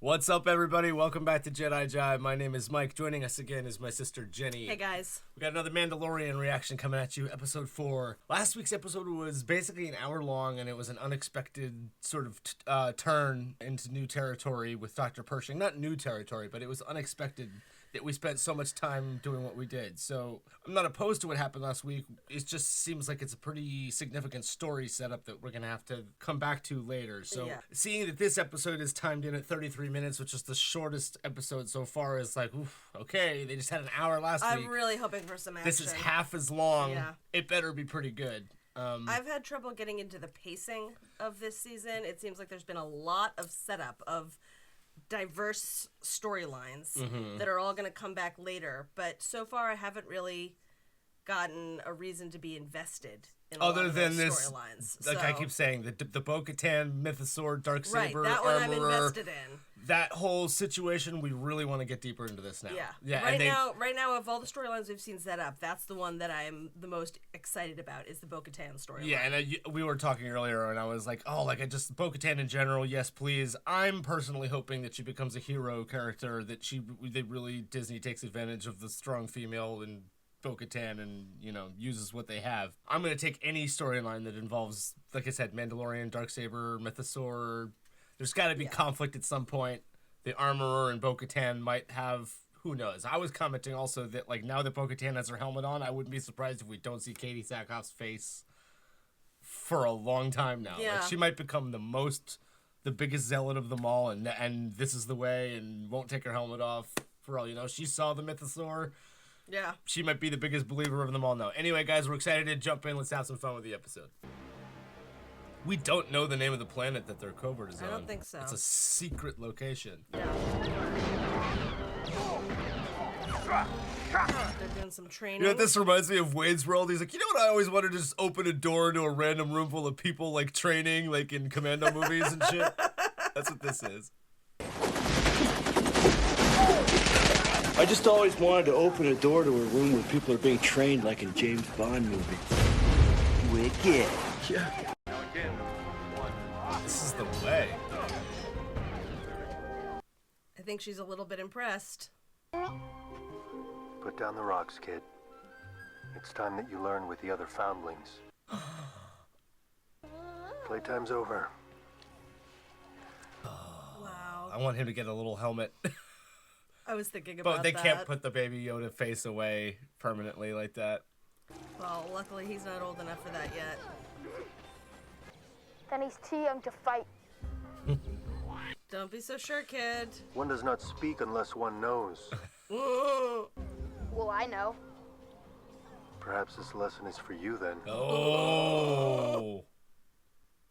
What's up, everybody? Welcome back to Jedi Jive. My name is Mike. Joining us again is my sister, Jenny. Hey, guys. We got another Mandalorian reaction coming at you, episode 4. Last week's episode was basically an hour long, and it was an unexpected sort of turn into new territory with Dr. Pershing. Not new territory, but it was unexpected that we spent so much time doing what we did. So I'm not opposed to what happened last week. It just seems like it's a pretty significant story setup that we're going to have to come back to later. So seeing that this episode is timed in at 33 minutes, which is the shortest episode so far, is like, oof, okay, they just had an hour last week. I'm really hoping for some action. This is half as long. Yeah. It better be pretty good. I've had trouble getting into the pacing of this season. It seems like there's been a lot of setup of diverse storylines that are all going to come back later, but so far I haven't really gotten a reason to be invested in other than this storylines. Like I keep saying, the Bo-Katan, Mythosaur, Darksaber, right, that one Armorer, I'm invested in. That whole situation, we really want to get deeper into this now. Yeah. Right now, of all the storylines we've seen set up, that's the one that I'm the most excited about, is the Bo-Katan storyline. Yeah, and we were talking earlier, and I was like, Bo-Katan in general, yes, please. I'm personally hoping that she becomes a hero character, that Disney takes advantage of the strong female and Bo-Katan and, uses what they have. I'm going to take any storyline that involves, like I said, Mandalorian, Darksaber, Mythosaur. There's got to be conflict at some point. The Armorer and Bo-Katan might have, who knows. I was commenting also that, now that Bo-Katan has her helmet on, I wouldn't be surprised if we don't see Katie Sackhoff's face for a long time now. Yeah. She might become the biggest zealot of them all, and this is the way, and won't take her helmet off. For all you know, she saw the Mythosaur. Yeah. she might be the biggest believer of them all now. Anyway, guys, we're excited to jump in. Let's have some fun with the episode. We don't know the name of the planet that their covert is on. I don't think so. It's a secret location. Yeah. They're doing some training. You know what this reminds me of? Wayne's World. He's like, you know what I always wanted to just open a door to a random room full of people, training, in Commando movies and shit. That's what this is. I just always wanted to open a door to a room where people are being trained like in James Bond movie. Wicked. Yeah. This is the way. I think she's a little bit impressed. Put down the rocks, kid. It's time that you learn with the other Foundlings. Playtime's over. Wow. I want him to get a little helmet. I was thinking about that. But they can't put the Baby Yoda face away permanently like that. Well, luckily he's not old enough for that yet. Then he's too young to fight. Don't be so sure, kid. One does not speak unless one knows. Well, I know. Perhaps this lesson is for you then. Oh.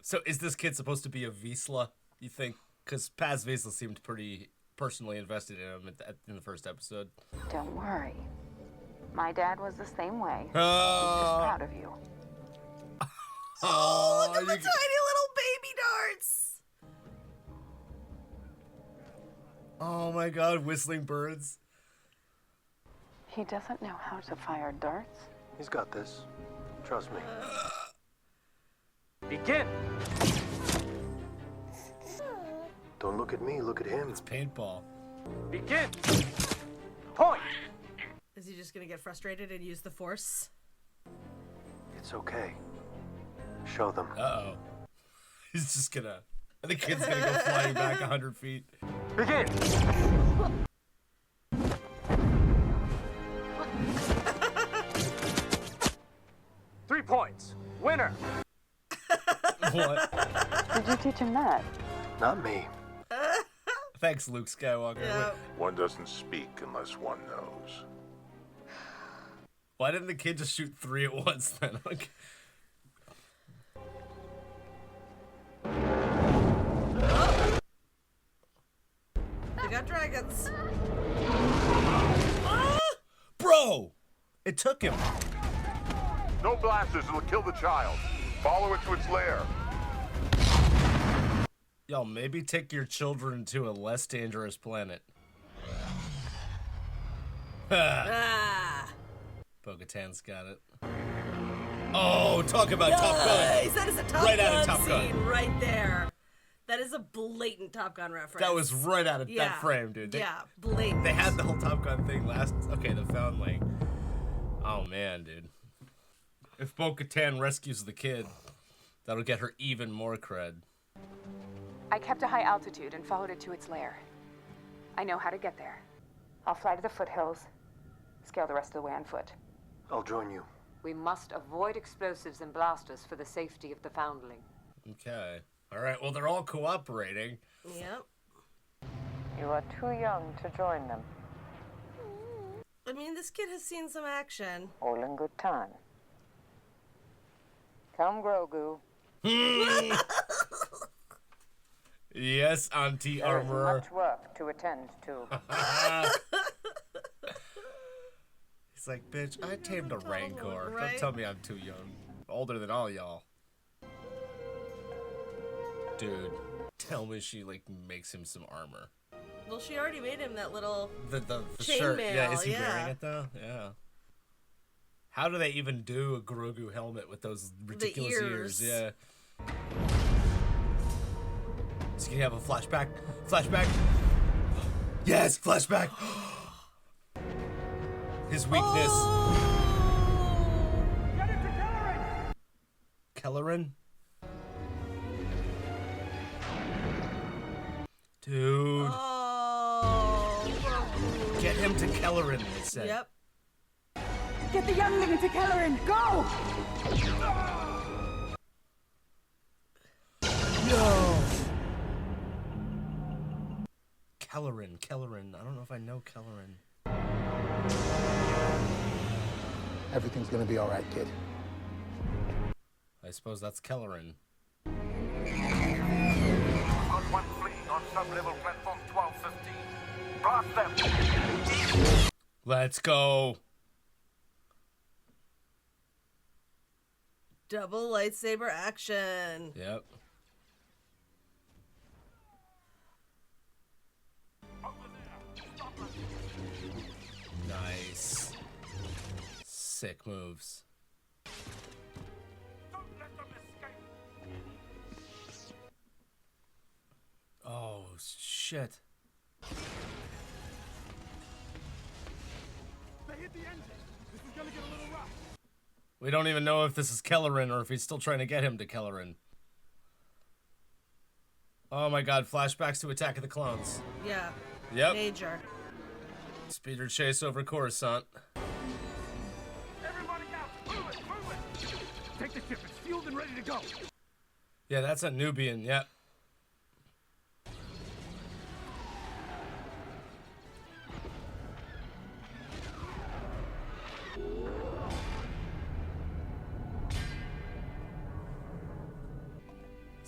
So is this kid supposed to be a Vizsla, you think? Because Paz Vizsla seemed pretty personally invested in him in the first episode. Don't worry. My dad was the same way. He's just proud of you. Oh, look at the tiny little baby darts. Oh my god, whistling birds. He doesn't know how to fire darts. He's got this. Trust me. Begin! Don't look at me, look at him. It's paintball. Begin! Point! Is he just going to get frustrated and use the Force? It's okay. Show them. Uh-oh. He's just gonna... The kid's gonna go flying back 100 feet. Begin! Three points. Winner! What? Did you teach him that? Not me. Thanks, Luke Skywalker. Yeah. One doesn't speak unless one knows. Why didn't the kid just shoot 3 at once then? They got dragons. Bro! It took him. No blasters, it'll kill the child. Follow it to its lair. Y'all, maybe take your children to a less dangerous planet. Bo-Katan's got it. Oh, talk about Top Gun. That is a Top Right out Gun of Top Gun. scene right there. That is a blatant Top Gun reference. That was right out of that frame, dude. Blatant. They had the whole Top Gun thing last. Okay, the Foundling. Oh man, dude. If Bo-Katan rescues the kid, that'll get her even more cred. I kept a high altitude and followed it to its lair. I know how to get there. I'll fly to the foothills, scale the rest of the way on foot. I'll join you. We must avoid explosives and blasters for the safety of the Foundling. Okay. All right, well, they're all cooperating. Yep. You are too young to join them. I mean, this kid has seen some action. All in good time. Come, Grogu. Yes, Auntie Armorer. Much work to attend to. He's like, bitch, I tamed a Rancor. Right? Don't tell me I'm too young. Older than all y'all. Dude, tell me she, like, makes him some armor. Well, she already made him that little The chainmail. shirt. Yeah, is he wearing it, though? Yeah. How do they even do a Grogu helmet with those ridiculous ears? Yeah. Is he gonna have a flashback? Flashback? Yes, flashback! His weakness. Get it to Kelleran? Dude. Oh, Get him to Kelleran, they said. Yep. Get the youngling to Kelleran! Go! No! Kelleran. I don't know if I know Kelleran. Everything's gonna be alright, kid. I suppose that's Kelleran. Got one fleeing on sub-level platform 1215. Blast them! Let's go. Double lightsaber action. Yep. Nice. Sick moves. Don't let them escape! Oh, shit. They hit the engine. This is gonna get a little rough. We don't even know if this is Kelleran or if he's still trying to get him to Kelleran. Oh my god, flashbacks to Attack of the Clones. Yeah. Yep. Major. Speeder chase over Coruscant. Everybody out! Move it! Take the ship. It's fueled and ready to go. Yeah, that's a Nubian, yep.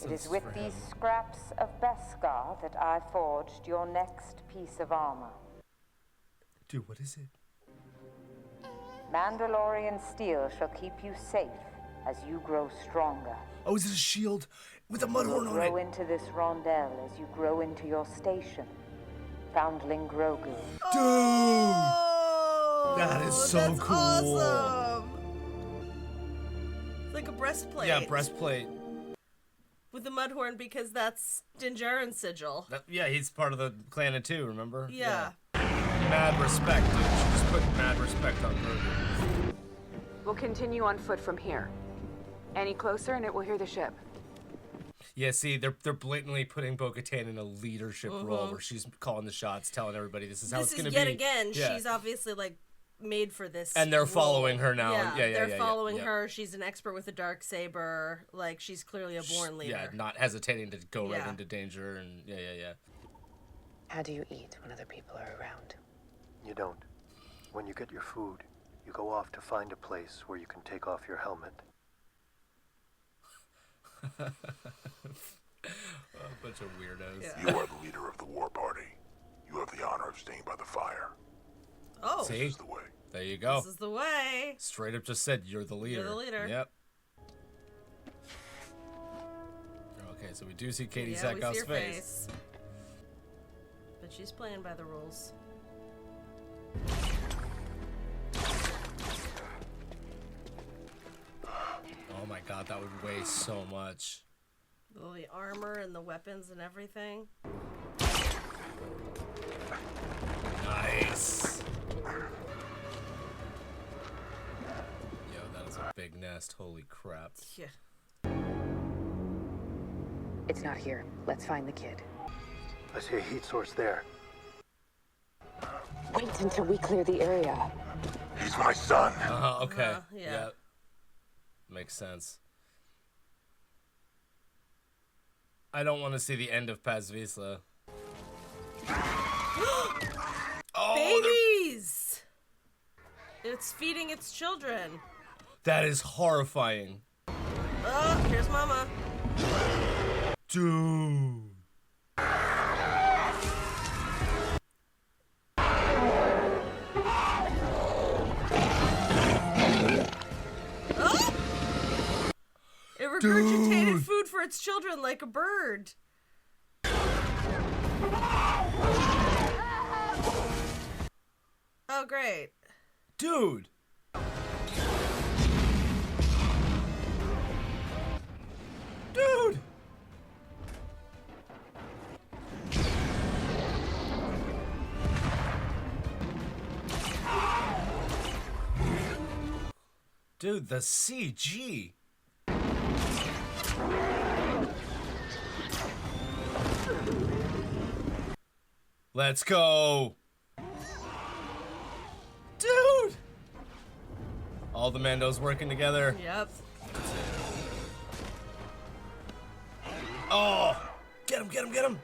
It is with these scraps of Beskar that I forged your next piece of armor. Dude, what is it? Mandalorian steel shall keep you safe as you grow stronger. Oh, is it a shield with a mudhorn on Grow it? into this rondelle as you grow into your station. Foundling Grogu. Dude! Oh, That is so that's cool. Awesome. It's like a breastplate. Yeah, breastplate. With the mudhorn because that's Din Djarin's sigil. Yeah, he's part of the clan of two, remember? Yeah. Mad respect, dude. She just put mad respect on Grogu. We'll continue on foot from here. Any closer and it will hear the ship. Yeah, see, they're blatantly putting Bo-Katan in a leadership role where she's calling the shots, telling everybody this is how it's going to be. Yet again, Yeah. she's obviously like made for this. And they're role. following her now. Yeah, they're following her. She's an expert with a dark saber. Like she's clearly a born leader. Yeah, not hesitating to go right Yeah. into danger, and yeah. How do you eat when other people are around? You don't. When you get your food, you go off to find a place where you can take off your helmet. A bunch of weirdos. Yeah. You are the leader of the war party. You have the honor of staying by the fire. Oh, See? This is the way. There you go. this is the way. Straight up just said, you're the leader. You're the leader. Yep. Okay, so we do see Katie Yeah, we see Sackhoff's her face. face. But she's playing by the rules. Oh my god, that would weigh so much. All the armor and the weapons and everything. Nice. Yo, that is a big nest. Holy crap. Yeah. It's not here. Let's find the kid. I see a heat source there. Wait until we clear the area. He's my son. Okay. Yeah. Yep. Makes sense. I don't want to see the end of Paz Vizsla. Babies! It's feeding its children. That is horrifying. Oh, here's Mama. Dude. Oh! It regurgitated food for its children like a bird. Oh, great. Dude. Dude. Dude, the CG. Let's go. Dude. All the Mandos working together. Yep. Oh, get him, get him, get him.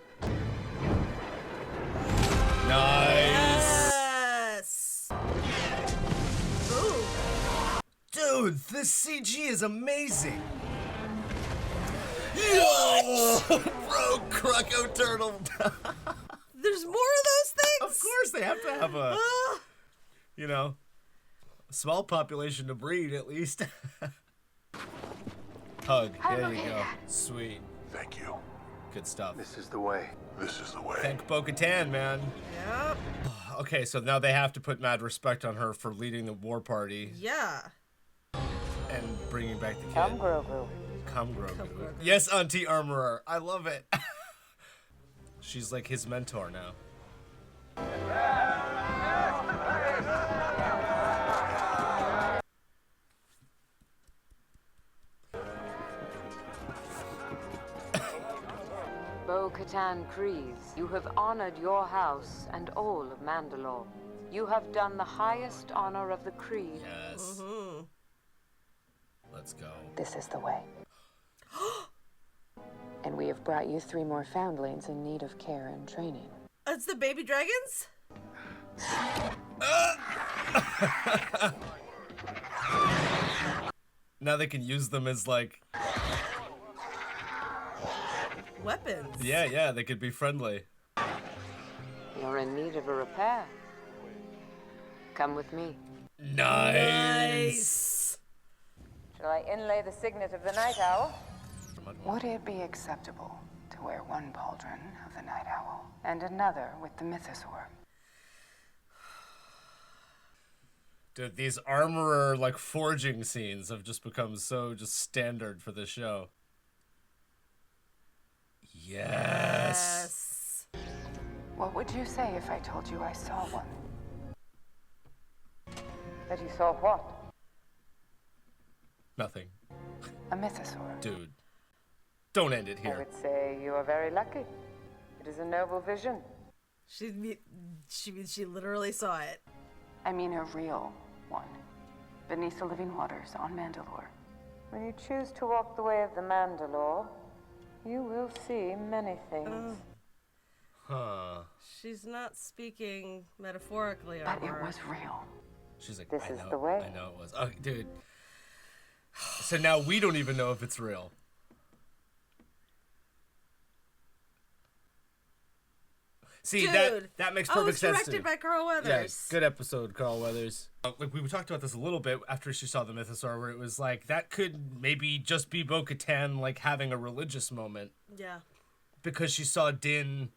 Nice. Yes. Ooh. Dude, this CG is amazing. Yo! Bro, Croco Turtle. There's more of those things? Of course, they have to have a, you know, a small population to breed at least. Hug. There you go. Sweet. Thank you. Good stuff. This is the way. This is the way. Thank Bo-Katan, man. Yep. Okay, so now they have to put mad respect on her for leading the war party Yeah. and bringing back the kid. Come, Grogu. Come, Grogu. Yes, Auntie Armorer. I love it. She's like his mentor now. Bo-Katan Kryze, you have honored your house and all of Mandalore. You have done the highest honor of the Creed. Yes. Let's go. This is the way. And we have brought you 3 more foundlings in need of care and training. It's the baby dragons? Now they can use them as like... Weapons. Yeah, they could be friendly. You're in need of a repair. Come with me. Nice. Shall I inlay the signet of the Night Owl? Would it be acceptable to wear one pauldron of the Night Owl and another with the Mythosaur? Dude, these armorer like forging scenes have just become so just standard for this show. Yes. What would you say if I told you I saw one? That you saw what? Nothing. A Mythosaur. Dude. Don't end it I here. would say you are very lucky. It is a noble vision. She literally saw it. I mean a real one. Beneath the living waters on Mandalore. When you choose to walk the way of the Mandalore, you will see many things. Huh. She's not speaking metaphorically, But it Armor. was real. She's like, This I is know, the way. I know it was. Oh, dude. So now we don't even know if it's real. See, Dude. that makes Oh, perfect it's sense. directed too. by Carl Weathers. Yes, good episode, Carl Weathers. Like we talked about this a little bit after she saw the Mythosaur, where it was like that could maybe just be Bo-Katan like having a religious moment Yeah. because she saw Din,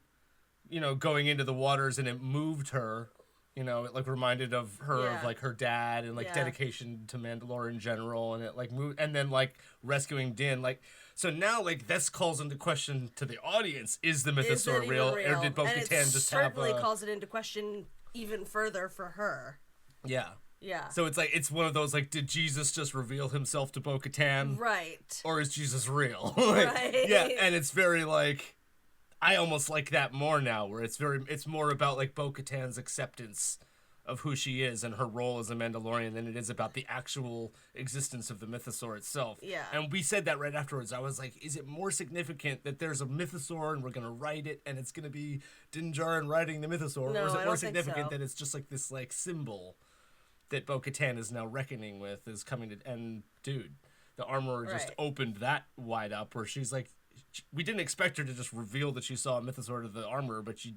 you know, going into the waters and it moved her. You know, it like reminded of her of like her dad and like Yeah. dedication to Mandalore in general, and it like moved, and then like rescuing Din. Like, so now like this calls into question to the audience: is the Is it mythosaur even real, or did And Bo-Katan it just have certainly a... calls it into question even further for her. Yeah. Yeah. So it's like, it's one of those like, did Jesus just reveal himself to Bo-Katan? Right. Or is Jesus real? Like, Right. Yeah, and it's very like, I almost like that more now, where it's more about like Bo-Katan's acceptance of who she is and her role as a Mandalorian than it is about the actual existence of the mythosaur itself. Yeah. And we said that right afterwards. I was like, is it more significant that there's a mythosaur and we're going to write it and it's going to be Din Djarin writing the mythosaur? No, or is it I more don't think significant so. that it's just like this like symbol that Bo-Katan is now reckoning with, is coming to... And dude, the armorer just Right. opened that wide up where she's like, we didn't expect her to just reveal that she saw a mythosaur to the armorer, but she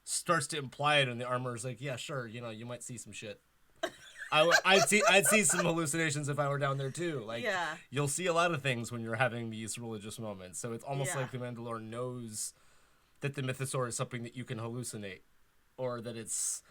starts to imply it, and the armorer's like, yeah, sure, you know, you might see some shit. I'd see some hallucinations if I were down there too. Like, Yeah. you'll see a lot of things when you're having these religious moments. So it's almost Yeah. like the Mandalore knows that the mythosaur is something that you can hallucinate, or that it's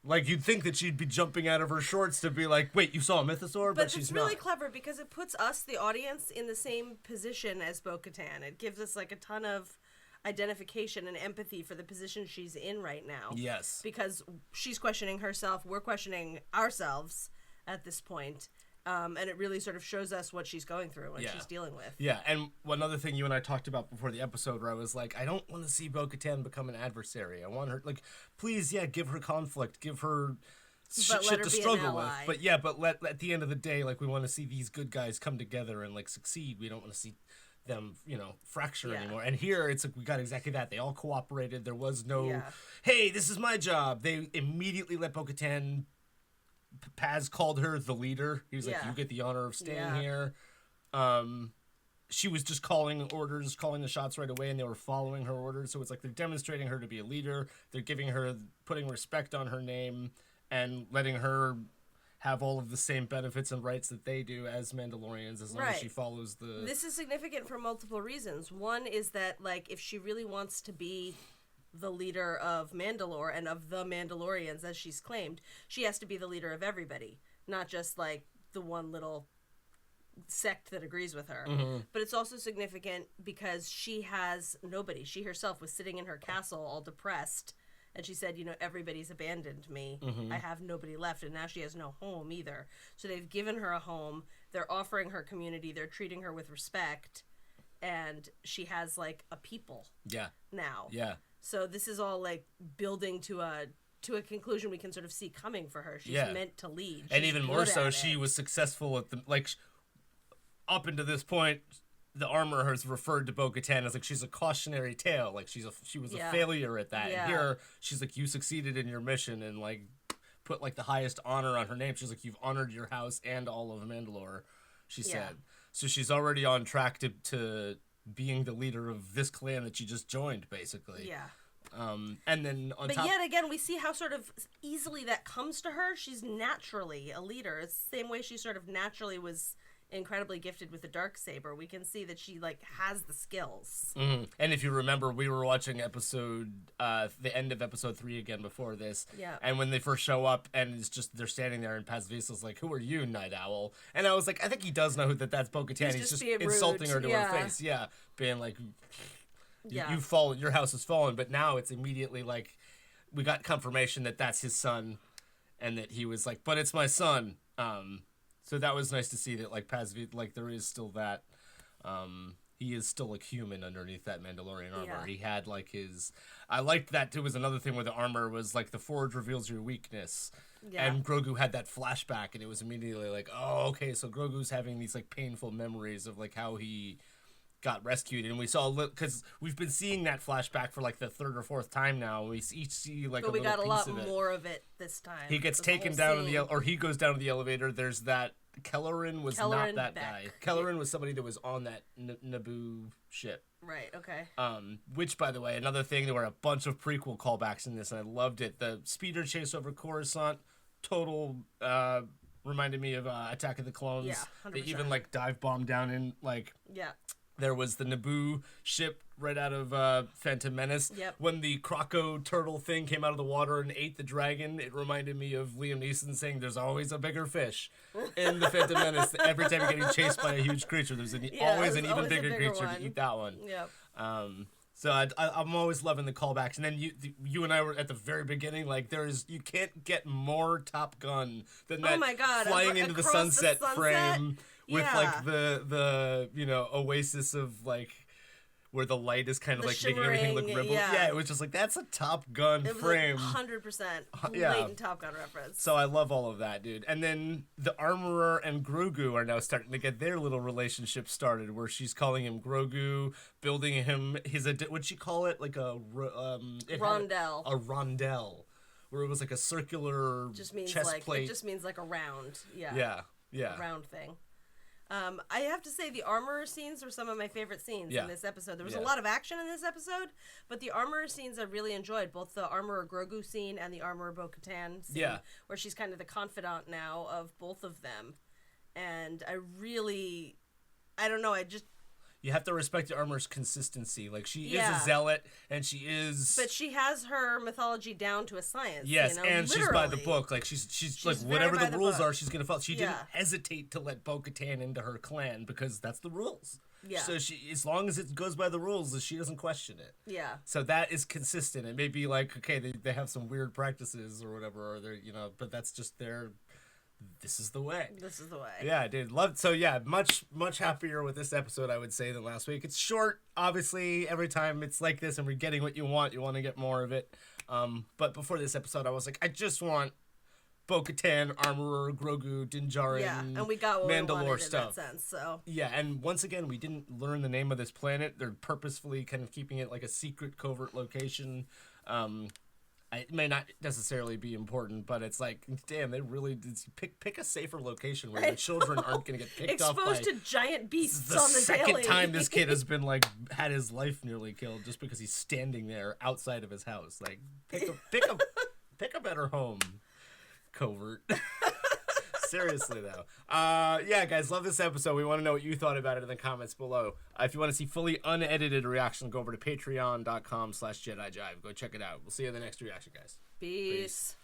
like, you'd think that she'd be jumping out of her shorts to be like, wait, you saw a mythosaur, but she's it's really not. clever because it puts us, the audience, in the same position as Bo-Katan. It gives us like a ton of identification and empathy for the position she's in right now. Yes. Because she's questioning herself, we're questioning ourselves at this point. And it really sort of shows us what she's going through and Yeah. she's dealing with. Yeah, and one other thing you and I talked about before the episode, where I was like, I don't want to see Bo-Katan become an adversary. I want her, like, please, yeah, give her conflict, give her But let shit her to be an struggle with. ally. But yeah, but at the end of the day, like, we want to see these good guys come together and like succeed. We don't want to see them, you know, fracture Yeah. anymore. And here, it's like we got exactly that. They all cooperated. There was no, Yeah. hey, this is my job. They immediately let Bo-Katan. Paz called her the leader. He was like, Yeah. you get the honor of staying Yeah. here. She was just calling orders, calling the shots right away, and they were following her orders. So it's like they're demonstrating her to be a leader. They're giving her, putting respect on her name, and letting her have all of the same benefits and rights that they do as Mandalorians, as long as Right. she follows the... This is significant for multiple reasons. One is that, like, if she really wants to be the leader of Mandalore and of the Mandalorians, as she's claimed, she has to be the leader of everybody, not just, like, the one little sect that agrees with her. But it's also significant because she has nobody. She herself was sitting in her castle all depressed, and she said, you know, everybody's abandoned me. I have nobody left, and now she has no home either. So they've given her a home. They're offering her community. They're treating her with respect, and she has, like, a people Yeah, now. yeah. So this is all, like, building to a conclusion we can sort of see coming for her. She's Yeah. meant to lead. And She's even more good so, at she it. was successful at the, like, up until this point, the armorer has referred to Bo-Katan as like she's a cautionary tale, like she was Yeah. a failure at that. Yeah. And here she's like, you succeeded in your mission, and like put like the highest honor on her name. She's like, you've honored your house and all of Mandalore, she Yeah. said. So she's already on track to being the leader of this clan that she just joined, basically. Yeah. And then on But top, yet again, we see how sort of easily that comes to her. She's naturally a leader. It's the same way she sort of naturally was incredibly gifted with the darksaber. We can see that she, like, has the skills. And if you remember, we were watching the end of episode 3 again before this. Yeah. And when they first show up, and it's just they're standing there, and Paz Vizsla's like, "Who are you, Night Owl?" And I was like, I think he does know that's Bo-Katan. He's just being insulting rude. her to Yeah. her face. Yeah, being like, Yeah. "You've fallen. Your house has fallen." But now it's immediately like, we got confirmation that that's his son, and that he was like, "But it's my son." So that was nice to see that, like, like, there is still that, he is still, like, human underneath that Mandalorian armor. Yeah. He had, like, I liked that, too, was another thing with the armor was, like, the forge reveals your weakness. Yeah. And Grogu had that flashback, and it was immediately like, oh, okay, so Grogu's having these, like, painful memories of, like, how he got rescued. And we saw, because we've been seeing that flashback for, like, the third or fourth time now. We each see, like, But a we little got a piece lot of it. more of it this time. He gets It was a taken whole down to scene. the or he goes down to the elevator. There's that Kelleran was Kelleran not that Beck. guy. Kelleran was somebody that was on that Naboo ship. Right, okay. Which, by the way, another thing, there were a bunch of prequel callbacks in this, and I loved it. The speeder chase over Coruscant, total reminded me of Attack of the Clones. Yeah, They 100%. even like dive bomb down in like Yeah. There was the Naboo ship right out of Phantom Menace. Yep. When the croco turtle thing came out of the water and ate the dragon, it reminded me of Liam Neeson saying, "There's always a bigger fish." In the Phantom Menace, every time you're getting chased by a huge creature, there's always an even bigger creature one. to eat that one. Yep. So I'm always loving the callbacks. And then you and I were at the very beginning, like you can't get more Top Gun than that. Oh my God! Flying into the sunset frame. With Yeah. like the oasis of like where the light is kind of The like making everything look shimmering, rippled. yeah. It was just like that's a Top Gun It was frame. 100% Yeah. blatant Top Gun reference. So I love all of that, dude. And then the Armorer and Grogu are now starting to get their little relationship started, where she's calling him Grogu, building him what'd she call it? Like a Rondelle. A rondelle, where it was like a circular Just means chest like plate. it just means like a round. Yeah. Round thing. I have to say the armorer scenes were some of my favorite scenes in this episode. There was a lot of action in this episode, but the armorer scenes I really enjoyed, both the armorer Grogu scene and the armorer Bo-Katan scene, where she's kind of the confidant now of both of them. And I don't know, you have to respect the armor's consistency. Like, she is a zealot, and she is... But she has her mythology down to a science. Yes, and literally. she's by the book. Like, she's like, whatever the rules are, she's going to follow. She didn't Yeah. hesitate to let Bo-Katan into her clan, because that's the rules. Yeah. So as long as it goes by the rules, she doesn't question it. Yeah. So that is consistent. It may be like, okay, they have some weird practices or whatever, or they're, but that's just this is the way. This is the way. Yeah, dude. Much happier with this episode, I would say, than last week. It's short, obviously. Every time it's like this and we're getting what you want to get more of it. But before this episode, I was like, I just want Bo-Katan, Armorer, Grogu, Din Djarin, and we got what Mandalore we wanted stuff. in that sense, so. Yeah, and once again, we didn't learn the name of this planet. They're purposefully kind of keeping it like a secret, covert location. It may not necessarily be important, but it's like, damn, they really did pick a safer location where the children aren't going to get picked off by... Exposed to giant beasts the on the second daily. time this kid has been, like, had his life nearly killed just because he's standing there outside of his house. Like, pick a better home, covert. Seriously, though. Yeah, guys, love this episode. We want to know what you thought about it in the comments below. If you want to see fully unedited reaction, go over to patreon.com/JediJive. Go check it out. We'll see you in the next reaction, guys. Peace.